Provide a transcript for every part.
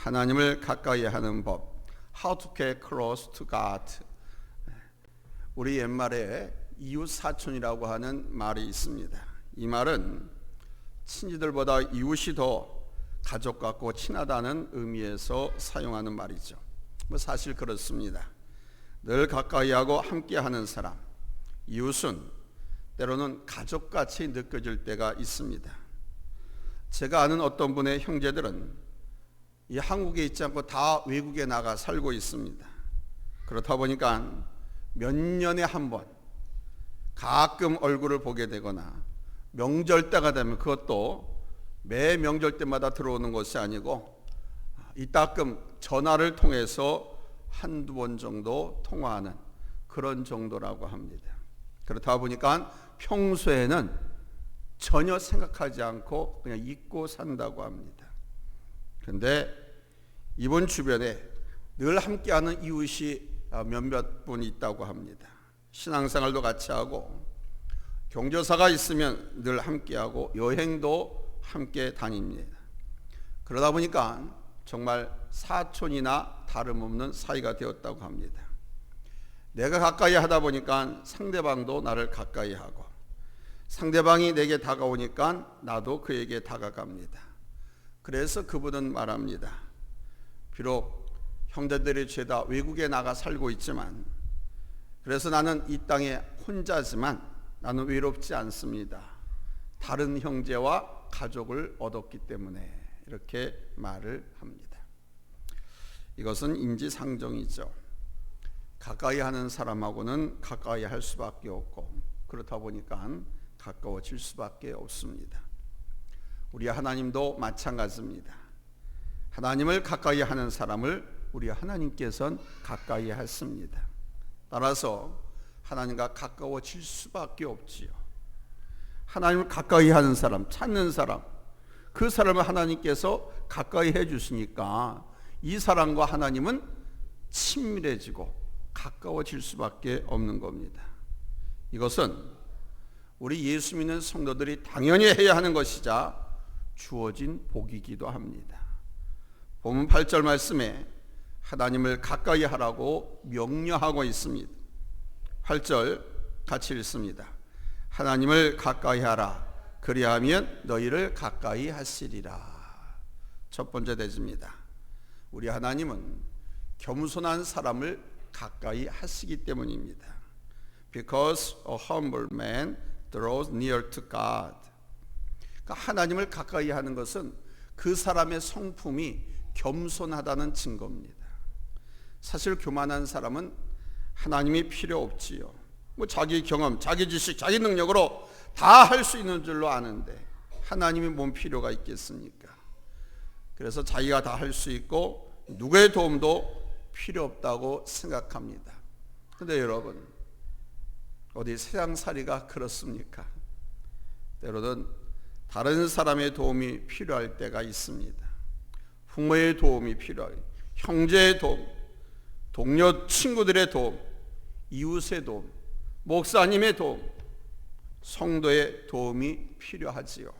하나님을 가까이 하는 법. How to get close to God. 우리 옛말에 이웃사촌이라고 하는 말이 있습니다. 이 말은 친지들보다 이웃이 더 가족 같고 친하다는 의미에서 사용하는 말이죠. 사실 그렇습니다. 늘 가까이하고 함께하는 사람, 이웃은 때로는 가족같이 느껴질 때가 있습니다. 제가 아는 어떤 분의 형제들은 이 한국에 있지 않고 다 외국에 나가 살고 있습니다. 그렇다 보니까 몇 년에 한 번 가끔 얼굴을 보게 되거나 명절 때가 되면, 그것도 매 명절 때마다 들어오는 것이 아니고 이따금 전화를 통해서 한두 번 정도 통화하는 그런 정도라고 합니다. 그렇다 보니까 평소에는 전혀 생각하지 않고 그냥 잊고 산다고 합니다. 그런데 이번 주변에 늘 함께하는 이웃이 몇몇 분 있다고 합니다. 신앙생활도 같이 하고 경조사가 있으면 늘 함께하고 여행도 함께 다닙니다. 그러다 보니까 정말 사촌이나 다름없는 사이가 되었다고 합니다. 내가 가까이 하다 보니까 상대방도 나를 가까이 하고, 상대방이 내게 다가오니까 나도 그에게 다가갑니다. 그래서 그분은 말합니다. 비록 형제들이 죄다 외국에 나가 살고 있지만, 그래서 나는 이 땅에 혼자지만 나는 외롭지 않습니다. 다른 형제와 가족을 얻었기 때문에, 이렇게 말을 합니다. 이것은 인지상정이죠. 가까이 하는 사람하고는 가까이 할 수밖에 없고, 그렇다 보니까 가까워질 수밖에 없습니다. 우리 하나님도 마찬가지입니다. 하나님을 가까이 하는 사람을 우리 하나님께서는 가까이 하십니다. 따라서 하나님과 가까워질 수밖에 없지요. 하나님을 가까이 하는 사람, 찾는 사람, 그 사람을 하나님께서 가까이 해 주시니까 이 사람과 하나님은 친밀해지고 가까워질 수밖에 없는 겁니다. 이것은 우리 예수 믿는 성도들이 당연히 해야 하는 것이자 주어진 복이기도 합니다. 본문 8절 말씀에 하나님을 가까이 하라고 명령하고 있습니다. 8절 같이 읽습니다. 하나님을 가까이 하라. 그리하면 너희를 가까이 하시리라. 첫 번째 대지입니다. 우리 하나님은 겸손한 사람을 가까이 하시기 때문입니다. Because a humble man draws near to God. 그러니까 하나님을 가까이 하는 것은 그 사람의 성품이 겸손하다는 증거입니다. 사실 교만한 사람은 하나님이 필요 없지요. 자기 경험, 자기 지식, 자기 능력으로 다 할 수 있는 줄로 아는데 하나님이 뭔 필요가 있겠습니까? 그래서 자기가 다 할 수 있고 누구의 도움도 필요 없다고 생각합니다. 그런데 여러분, 어디 세상살이가 그렇습니까? 때로는 다른 사람의 도움이 필요할 때가 있습니다. 부모의 도움이 필요하고, 형제의 도움, 동료 친구들의 도움, 이웃의 도움, 목사님의 도움, 성도의 도움이 필요하지요.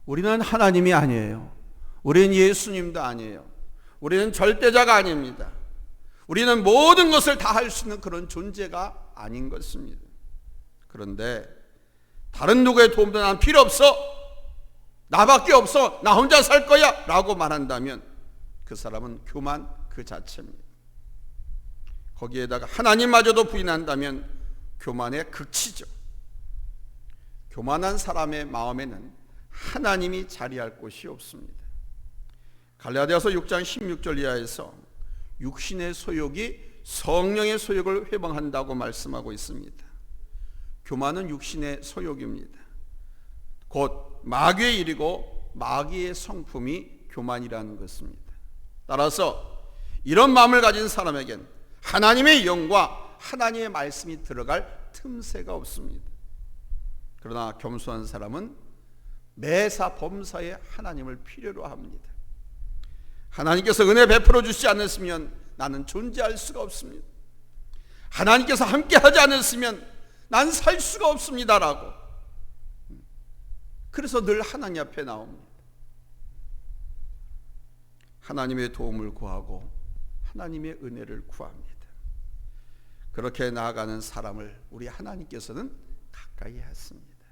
우리는 하나님이 아니에요. 우리는 예수님도 아니에요. 우리는 절대자가 아닙니다. 우리는 모든 것을 다 할 수 있는 그런 존재가 아닌 것입니다. 그런데 다른 누구의 도움도 난 필요 없어, 나밖에 없어, 나 혼자 살 거야 라고 말한다면 그 사람은 교만 그 자체입니다. 거기에다가 하나님마저도 부인한다면 교만의 극치죠. 교만한 사람의 마음에는 하나님이 자리할 곳이 없습니다. 갈라디아서 6장 16절 이하에서 육신의 소욕이 성령의 소욕을 회방한다고 말씀하고 있습니다. 교만은 육신의 소욕입니다. 곧 마귀의 일이고 마귀의 성품이 교만이라는 것입니다. 따라서 이런 마음을 가진 사람에겐 하나님의 영과 하나님의 말씀이 들어갈 틈새가 없습니다. 그러나 겸손한 사람은 매사 범사에 하나님을 필요로 합니다. 하나님께서 은혜 베풀어 주시지 않으시면 나는 존재할 수가 없습니다. 하나님께서 함께 하지 않으시면 난 살 수가 없습니다라고. 그래서 늘 하나님 앞에 나옵니다. 하나님의 도움을 구하고 하나님의 은혜를 구합니다. 그렇게 나아가는 사람을 우리 하나님께서는 가까이 하십니다.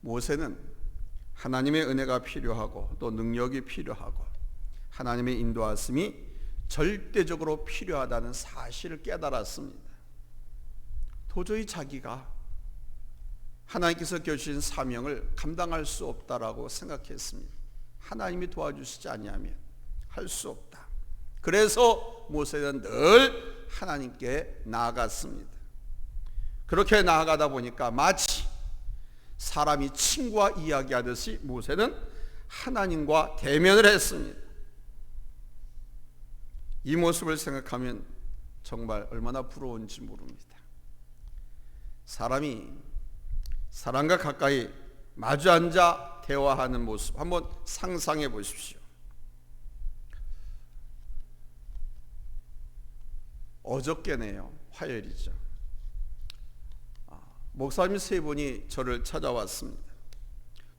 모세는 하나님의 은혜가 필요하고 또 능력이 필요하고 하나님의 인도하심이 절대적으로 필요하다는 사실을 깨달았습니다. 도저히 자기가 하나님께서 주신 사명을 감당할 수 없다라고 생각했습니다. 하나님이 도와주시지 아니하면 할 수 없다. 그래서 모세는 늘 하나님께 나아갔습니다. 그렇게 나아가다 보니까 마치 사람이 친구와 이야기하듯이 모세는 하나님과 대면을 했습니다. 이 모습을 생각하면 정말 얼마나 부러운지 모릅니다. 사람이 사람과 가까이 마주 앉아 대화하는 모습 한번 상상해 보십시오. 어저께네요. 화요일이죠. 목사님 세 분이 저를 찾아왔습니다.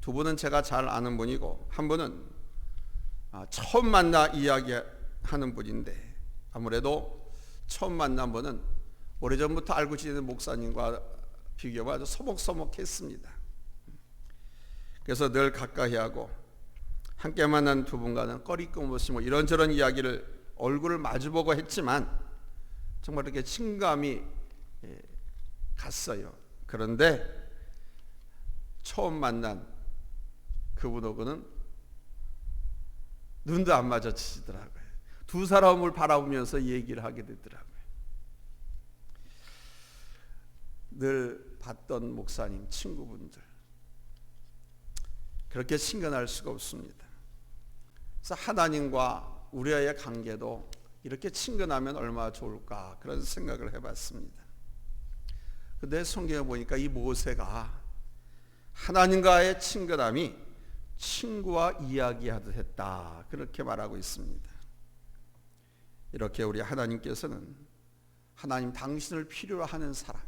두 분은 제가 잘 아는 분이고 한 분은 처음 만나 이야기하는 분인데 아무래도 처음 만난 분은 오래전부터 알고 지내는 목사님과 비교가 아주 서먹서먹했습니다. 그래서 늘 가까이 하고 함께 만난 두 분과는 꺼리낌없이 이런저런 이야기를 얼굴을 마주보고 했지만 정말 이렇게 친감이 갔어요. 그런데 처음 만난 그분하고는 눈도 안 마주치더라고요. 두 사람을 바라보면서 얘기를 하게 되더라고요. 늘 봤던 목사님, 친구분들 그렇게 친근할 수가 없습니다. 그래서 하나님과 우리와의 관계도 이렇게 친근하면 얼마나 좋을까 그런 생각을 해봤습니다. 근데 성경에 보니까 이 모세가 하나님과의 친근함이 친구와 이야기하듯 했다 그렇게 말하고 있습니다. 이렇게 우리 하나님께서는 하나님 당신을 필요로 하는 사람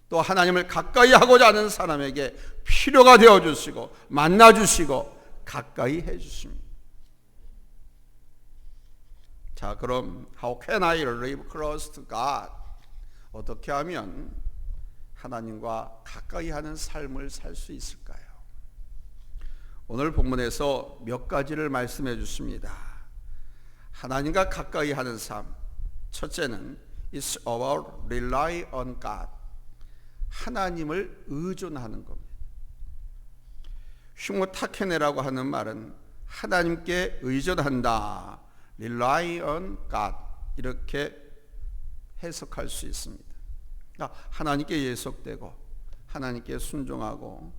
또 하나님을 가까이 하고자 하는 사람에게 필요가 되어주시고 만나주시고 가까이 해주십니다. 자, 그럼 How can I live close to God? 어떻게 하면 하나님과 가까이 하는 삶을 살 수 있을까요? 오늘 본문에서 몇 가지를 말씀해 주십니다. 하나님과 가까이 하는 삶. 첫째는 It's about rely on God. 하나님을 의존하는 겁니다. 휴모타케네라고 하는 말은 하나님께 의존한다. Rely on God 이렇게 해석할 수 있습니다. 하나님께 예속되고 하나님께 순종하고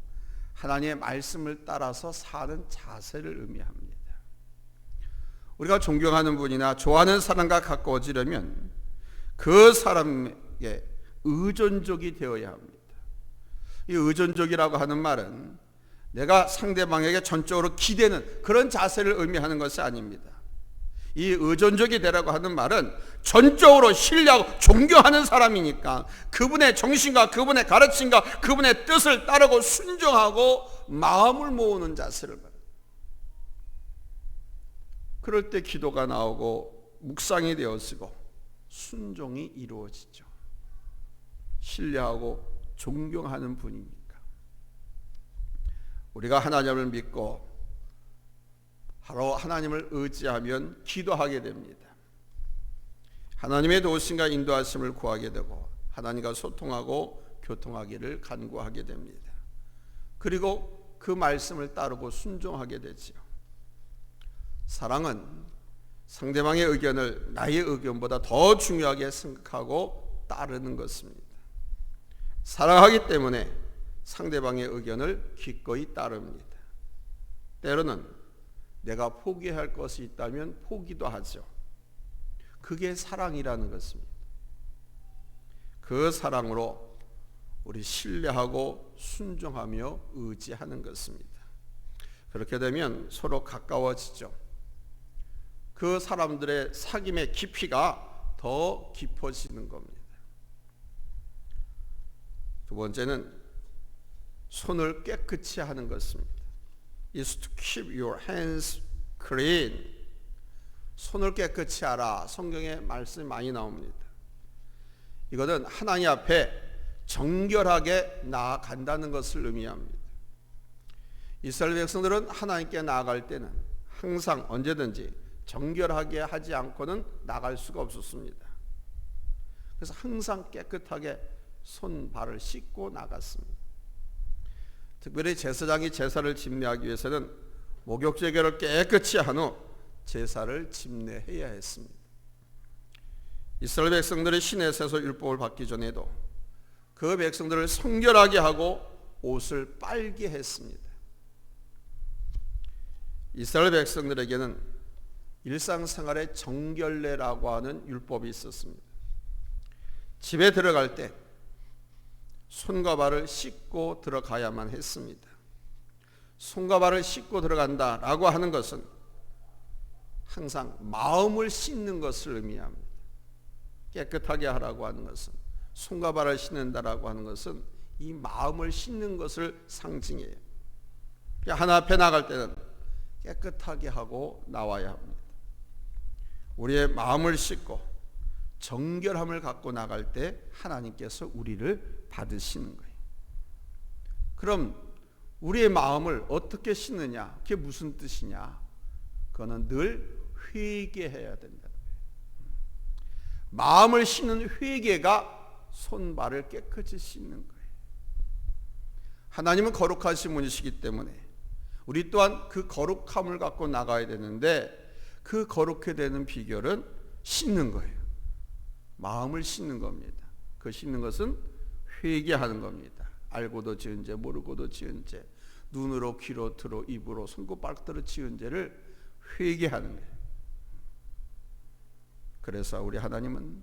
하나님의 말씀을 따라서 사는 자세를 의미합니다. 우리가 존경하는 분이나 좋아하는 사람과 가까워지려면 그 사람에게 의존적이 되어야 합니다. 이 의존적이라고 하는 말은 내가 상대방에게 전적으로 기대는 그런 자세를 의미하는 것이 아닙니다. 이 의존적이 되라고 하는 말은 전적으로 신뢰하고 존경하는 사람이니까 그분의 정신과 그분의 가르침과 그분의 뜻을 따르고 순종하고 마음을 모으는 자세를 말합니다. 그럴 때 기도가 나오고 묵상이 되어지고 순종이 이루어지죠. 신뢰하고 존경하는 분이니까. 우리가 하나님을 믿고 바로 하나님을 의지하면 기도하게 됩니다. 하나님의 도우심과 인도하심을 구하게 되고 하나님과 소통하고 교통하기를 간구하게 됩니다. 그리고 그 말씀을 따르고 순종하게 되지요. 사랑은 상대방의 의견을 나의 의견보다 더 중요하게 생각하고 따르는 것입니다. 사랑하기 때문에 상대방의 의견을 기꺼이 따릅니다. 때로는 내가 포기해야 할 것이 있다면 포기도 하죠. 그게 사랑이라는 것입니다. 그 사랑으로 우리 신뢰하고 순종하며 의지하는 것입니다. 그렇게 되면 서로 가까워지죠. 그 사람들의 사귐의 깊이가 더 깊어지는 겁니다. 두 번째는 손을 깨끗이 하는 것입니다. is to keep your hands clean. 손을 깨끗이 하라. 성경에 말씀이 많이 나옵니다. 이것은 하나님 앞에 정결하게 나아간다는 것을 의미합니다. 이스라엘 백성들은 하나님께 나아갈 때는 항상 언제든지 정결하게 하지 않고는 나갈 수가 없었습니다. 그래서 항상 깨끗하게 손발을 씻고 나갔습니다. 특별히 제사장이 제사를 집례하기 위해서는 목욕제결을 깨끗이 한 후 제사를 집례해야 했습니다. 이스라엘 백성들이 시내에서 율법을 받기 전에도 그 백성들을 성결하게 하고 옷을 빨게 했습니다. 이스라엘 백성들에게는 일상생활의 정결례라고 하는 율법이 있었습니다. 집에 들어갈 때 손과 발을 씻고 들어가야만 했습니다. 손과 발을 씻고 들어간다라고 하는 것은 항상 마음을 씻는 것을 의미합니다. 깨끗하게 하라고 하는 것은, 손과 발을 씻는다라고 하는 것은 이 마음을 씻는 것을 상징해요. 하나 앞에 나갈 때는 깨끗하게 하고 나와야 합니다. 우리의 마음을 씻고 정결함을 갖고 나갈 때 하나님께서 우리를 받으시는 거예요. 그럼 우리의 마음을 어떻게 씻느냐? 그게 무슨 뜻이냐? 그거는 늘 회개해야 된다는 거예요. 마음을 씻는 회개가 손발을 깨끗이 씻는 거예요. 하나님은 거룩하신 분이시기 때문에 우리 또한 그 거룩함을 갖고 나가야 되는데, 그 거룩해 되는 비결은 씻는 거예요. 마음을 씻는 겁니다. 그 씻는 것은 회개하는 겁니다. 알고도 지은 죄, 모르고도 지은 죄, 눈으로, 귀로, 들어, 입으로, 손끝발톱으로 지은 죄를 회개하는 거예요. 그래서 우리 하나님은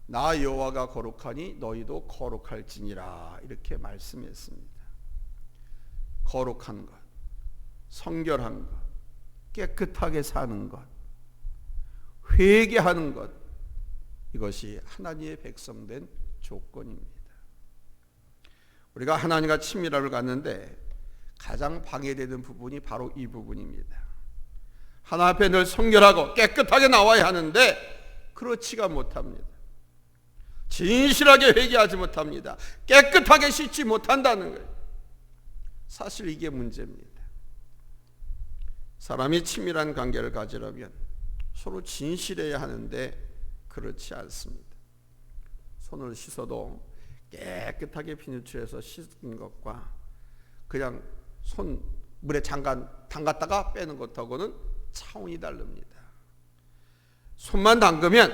나 여호와가 거룩하니 너희도 거룩할지니라 이렇게 말씀했습니다. 거룩한 것, 성결한 것, 깨끗하게 사는 것, 회개하는 것, 이것이 하나님의 백성된 조건입니다. 우리가 하나님과 친밀함을 갖는데 가장 방해되는 부분이 바로 이 부분입니다. 하나님 앞에 늘 성결하고 깨끗하게 나와야 하는데 그렇지가 못합니다. 진실하게 회개하지 못합니다. 깨끗하게 씻지 못한다는 거예요. 사실 이게 문제입니다. 사람이 친밀한 관계를 가지려면 서로 진실해야 하는데 그렇지 않습니다. 손을 씻어도 깨끗하게 비누칠해서 씻은 것과 그냥 손 물에 담갔다가 빼는 것하고는 차원이 다릅니다. 손만 담그면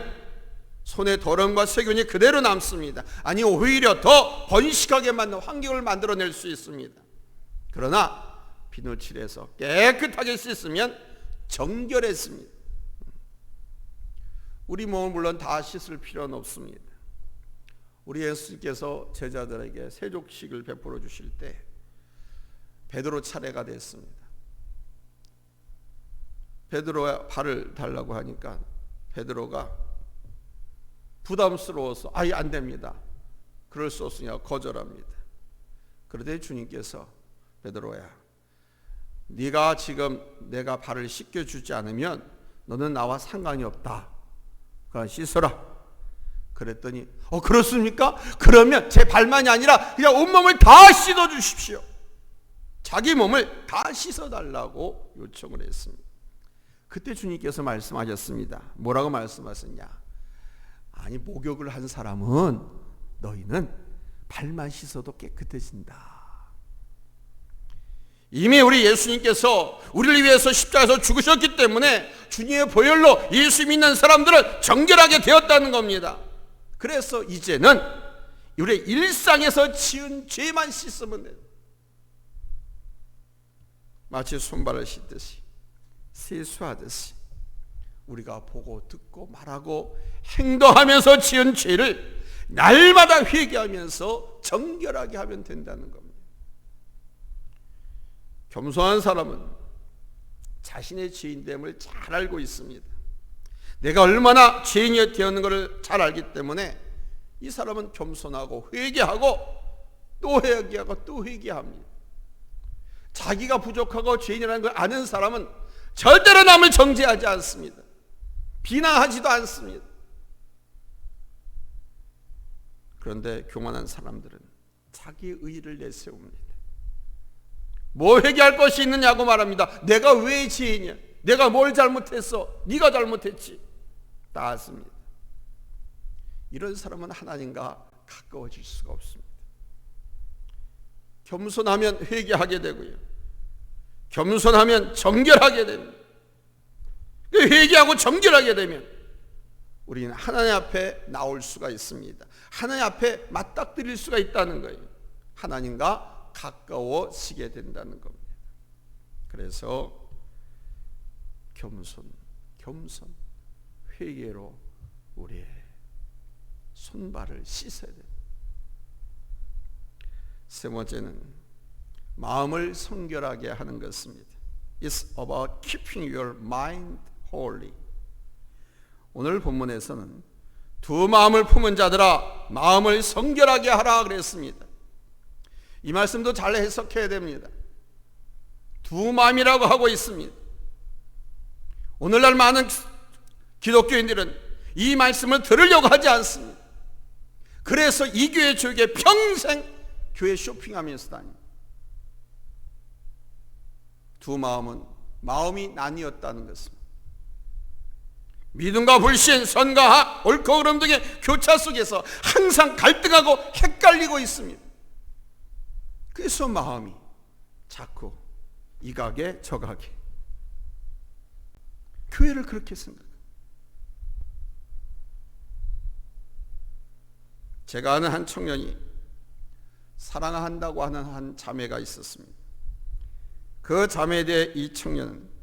손의 더러움과 세균이 그대로 남습니다. 아니 오히려 더 번식하게 만든 환경을 만들어낼 수 있습니다. 그러나 비누칠해서 깨끗하게 씻으면 정결했습니다. 우리 몸을 물론 다 씻을 필요는 없습니다. 우리 예수님께서 제자들에게 세족식을 베풀어 주실 때 베드로 차례가 됐습니다. 베드로가 발을 달라고 하니까 베드로가 부담스러워서 아예 안 됩니다. 그럴 수 없으냐 거절합니다. 그런데 주님께서 베드로야, 네가 지금 내가 발을 씻겨주지 않으면 너는 나와 상관이 없다. 그러니까 씻어라. 그랬더니 그렇습니까? 그러면 제 발만이 아니라 그냥 온몸을 다 씻어주십시오. 자기 몸을 다 씻어달라고 요청을 했습니다. 그때 주님께서 말씀하셨습니다. 뭐라고 말씀하셨냐? 아니 목욕을 한 사람은 너희는 발만 씻어도 깨끗해진다. 이미 우리 예수님께서 우리를 위해서 십자가에서 죽으셨기 때문에 주님의 보혈로 예수 믿는 사람들은 정결하게 되었다는 겁니다. 그래서 이제는 우리 일상에서 지은 죄만 씻으면 돼요. 마치 손발을 씻듯이 세수하듯이 우리가 보고 듣고 말하고 행동하면서 지은 죄를 날마다 회개하면서 정결하게 하면 된다는 겁니다. 겸손한 사람은 자신의 죄인됨을 잘 알고 있습니다. 내가 얼마나 죄인이 되었는 것을 잘 알기 때문에 이 사람은 겸손하고 회개하고 또 회개하고 또 회개합니다. 자기가 부족하고 죄인이라는 걸 아는 사람은 절대로 남을 정죄하지 않습니다. 비난하지도 않습니다. 그런데 교만한 사람들은 자기 의의를 내세웁니다. 뭐 회개할 것이 있느냐고 말합니다. 내가 왜 죄인이야? 내가 뭘 잘못했어? 네가 잘못했지. 나았습니다. 이런 사람은 하나님과 가까워질 수가 없습니다. 겸손하면 회개하게 되고요, 겸손하면 정결하게 됩니다. 회개하고 정결하게 되면 우리는 하나님 앞에 나올 수가 있습니다. 하나님 앞에 맞닥뜨릴 수가 있다는 거예요. 하나님과 가까워지게 된다는 겁니다. 그래서 겸손, 회개로 우리의 손발을 씻어야 됩니다. 세 번째는 마음을 성결하게 하는 것입니다. It's about keeping your mind holy. 오늘 본문에서는 두 마음을 품은 자들아 마음을 성결하게 하라 그랬습니다. 이 말씀도 잘 해석해야 됩니다. 두 마음이라고 하고 있습니다. 오늘날 많은 기독교인들은 이 말씀을 들으려고 하지 않습니다. 그래서 이 교회 저교회 평생 교회 쇼핑하면서 다닙니다. 두 마음은 마음이 나뉘었다는 것입니다. 믿음과 불신, 선과 악, 옳고 그름 등의 교차 속에서 항상 갈등하고 헷갈리고 있습니다. 그래서 마음이 자꾸 이각에 저각에, 교회를 그렇게 생각합니다. 제가 아는 한 청년이 사랑한다고 하는 한 자매가 있었습니다. 그 자매에 대해 이 청년은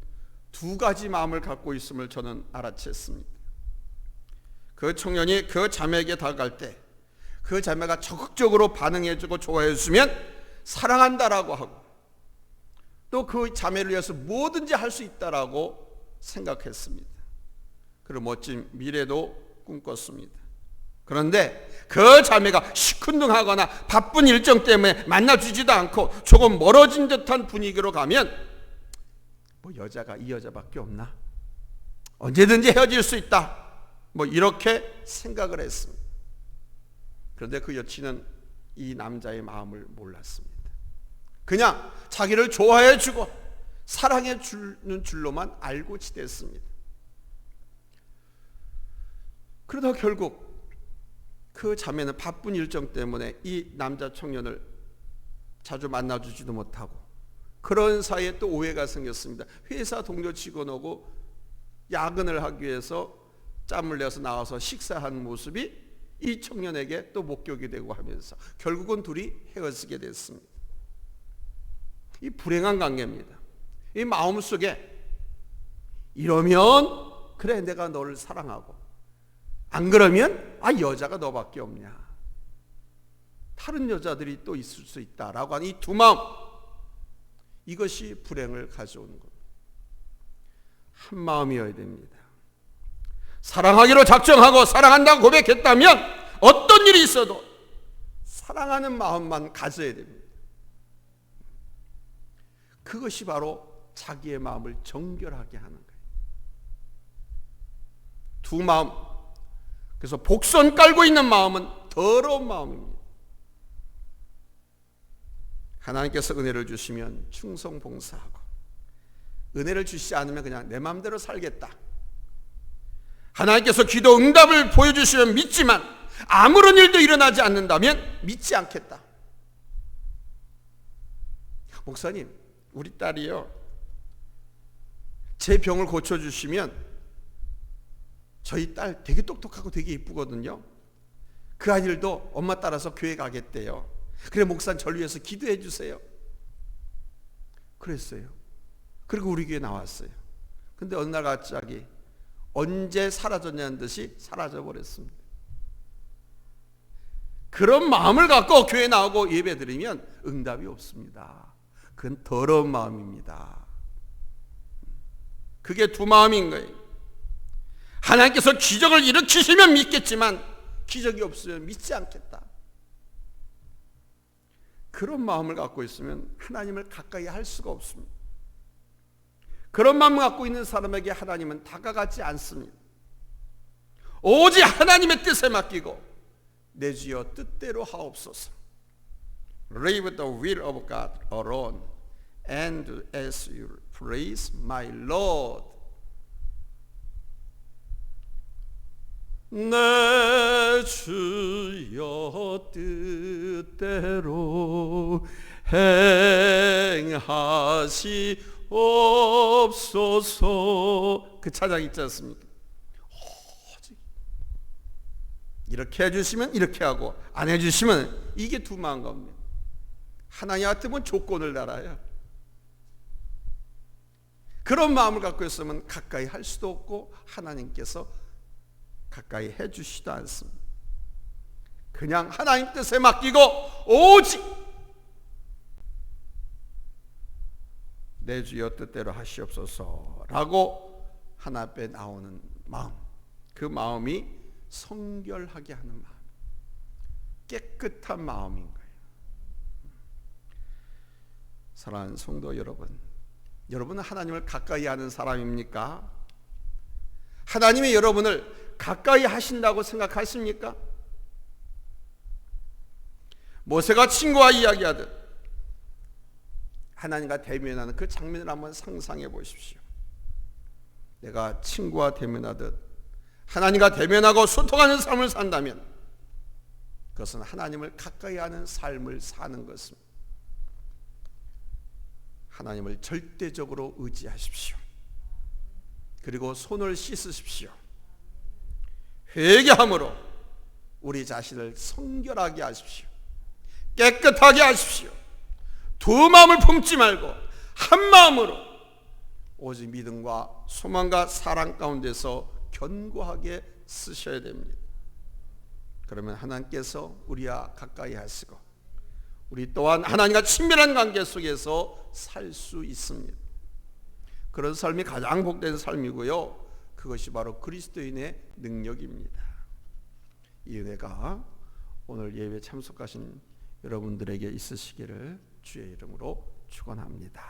두 가지 마음을 갖고 있음을 저는 알아챘습니다. 그 청년이 그 자매에게 다가갈 때 그 자매가 적극적으로 반응해주고 좋아해주면 사랑한다라고 하고, 또 그 자매를 위해서 뭐든지 할 수 있다라고 생각했습니다. 그리고 멋진 미래도 꿈꿨습니다. 그런데 그 자매가 시큰둥하거나 바쁜 일정 때문에 만나주지도 않고 조금 멀어진 듯한 분위기로 가면 뭐 여자가 이 여자밖에 없나? 언제든지 헤어질 수 있다. 뭐 이렇게 생각을 했습니다. 그런데 그 여친은 이 남자의 마음을 몰랐습니다. 그냥 자기를 좋아해 주고 사랑해 주는 줄로만 알고 지냈습니다. 그러다 결국 그 자매는 바쁜 일정 때문에 이 남자 청년을 자주 만나주지도 못하고, 그런 사이에 또 오해가 생겼습니다. 회사 동료 직원하고 야근을 하기 위해서 짬을 내서 나와서 식사한 모습이 이 청년에게 또 목격이 되고 하면서 결국은 둘이 헤어지게 됐습니다. 이 불행한 관계입니다. 이 마음속에 이러면 그래 내가 너를 사랑하고, 안 그러면 아 여자가 너밖에 없냐, 다른 여자들이 또 있을 수 있다라고 하는 이 두 마음, 이것이 불행을 가져오는 겁니다. 한 마음이어야 됩니다. 사랑하기로 작정하고 사랑한다고 고백했다면 어떤 일이 있어도 사랑하는 마음만 가져야 됩니다. 그것이 바로 자기의 마음을 정결하게 하는 거예요. 두 마음, 그래서 복선 깔고 있는 마음은 더러운 마음입니다. 하나님께서 은혜를 주시면 충성봉사하고, 은혜를 주시지 않으면 그냥 내 마음대로 살겠다. 하나님께서 기도 응답을 보여주시면 믿지만 아무런 일도 일어나지 않는다면 믿지 않겠다. 목사님, 우리 딸이요, 제 병을 고쳐주시면, 저희 딸 되게 똑똑하고 되게 이쁘거든요. 그 아이들도 엄마 따라서 교회 가겠대요. 그래 목사님 저를 위해서 기도해 주세요. 그랬어요. 그리고 우리 교회 나왔어요. 근데 어느 날 갑자기 언제 사라졌냐는 듯이 사라져버렸습니다. 그런 마음을 갖고 교회 나오고 예배 드리면 응답이 없습니다. 그건 더러운 마음입니다. 그게 두 마음인 거예요. 하나님께서 기적을 일으키시면 믿겠지만 기적이 없으면 믿지 않겠다. 그런 마음을 갖고 있으면 하나님을 가까이 할 수가 없습니다. 그런 마음을 갖고 있는 사람에게 하나님은 다가가지 않습니다. 오직 하나님의 뜻에 맡기고 내 주여 뜻대로 하옵소서. Live the will of God alone and as you please, my Lord. 내 주여 뜻대로 행하시옵소서. 그 찬양 있지 않습니까? 이렇게 해주시면 이렇게 하고 안 해주시면 이게 두 마음 가운데 하나님 같으면 조건을 달아요. 그런 마음을 갖고 있으면 가까이 할 수도 없고 하나님께서 가까이 해주시지도 않습니다. 그냥 하나님 뜻에 맡기고 오직 내 주여 뜻대로 하시옵소서라고 하나 앞에 나오는 마음, 그 마음이 성결하게 하는 마음, 깨끗한 마음인 거예요. 사랑하는 성도 여러분, 여러분은 하나님을 가까이 하는 사람입니까? 하나님이 여러분을 가까이 하신다고 생각하십니까? 모세가 친구와 이야기하듯 하나님과 대면하는 그 장면을 한번 상상해 보십시오. 내가 친구와 대면하듯 하나님과 대면하고 소통하는 삶을 산다면 그것은 하나님을 가까이 하는 삶을 사는 것입니다. 하나님을 절대적으로 의지하십시오. 그리고 손을 씻으십시오. 회개함으로 우리 자신을 성결하게 하십시오. 깨끗하게 하십시오. 두 마음을 품지 말고 한 마음으로 오직 믿음과 소망과 사랑 가운데서 견고하게 쓰셔야 됩니다. 그러면 하나님께서 우리와 가까이 하시고 우리 또한 하나님과 친밀한 관계 속에서 살 수 있습니다. 그런 삶이 가장 복된 삶이고요. 그것이 바로 그리스도인의 능력입니다. 이 은혜가 오늘 예배 참석하신 여러분들에게 있으시기를 주의 이름으로 축원합니다.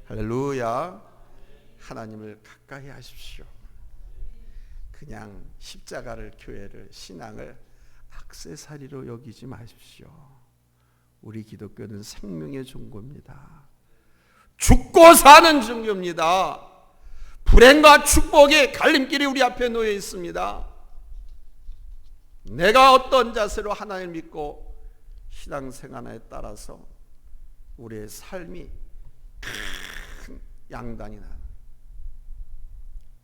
할렐루야. 하나님을 가까이 하십시오. 그냥 십자가를, 교회를, 신앙을 액세서리로 여기지 마십시오. 우리 기독교는 생명의 종교입니다. 죽고 사는 종교입니다. 불행과 축복의 갈림길이 우리 앞에 놓여 있습니다. 내가 어떤 자세로 하나님을 믿고 신앙생활에 따라서 우리의 삶이 큰 양당이 나는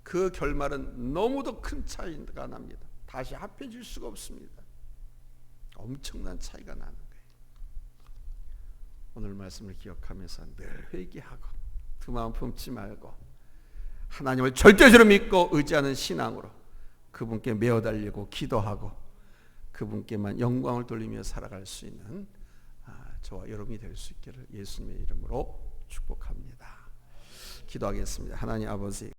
그 결말은 너무도 큰 차이가 납니다. 다시 합해질 수가 없습니다. 엄청난 차이가 나는 거예요. 오늘 말씀을 기억하면서 늘 회개하고 두 마음 품지 말고 하나님을 절대적으로 믿고 의지하는 신앙으로 그분께 매어 달리고 기도하고 그분께만 영광을 돌리며 살아갈 수 있는 저와 여러분이 될 수 있기를 예수님의 이름으로 축복합니다. 기도하겠습니다. 하나님 아버지,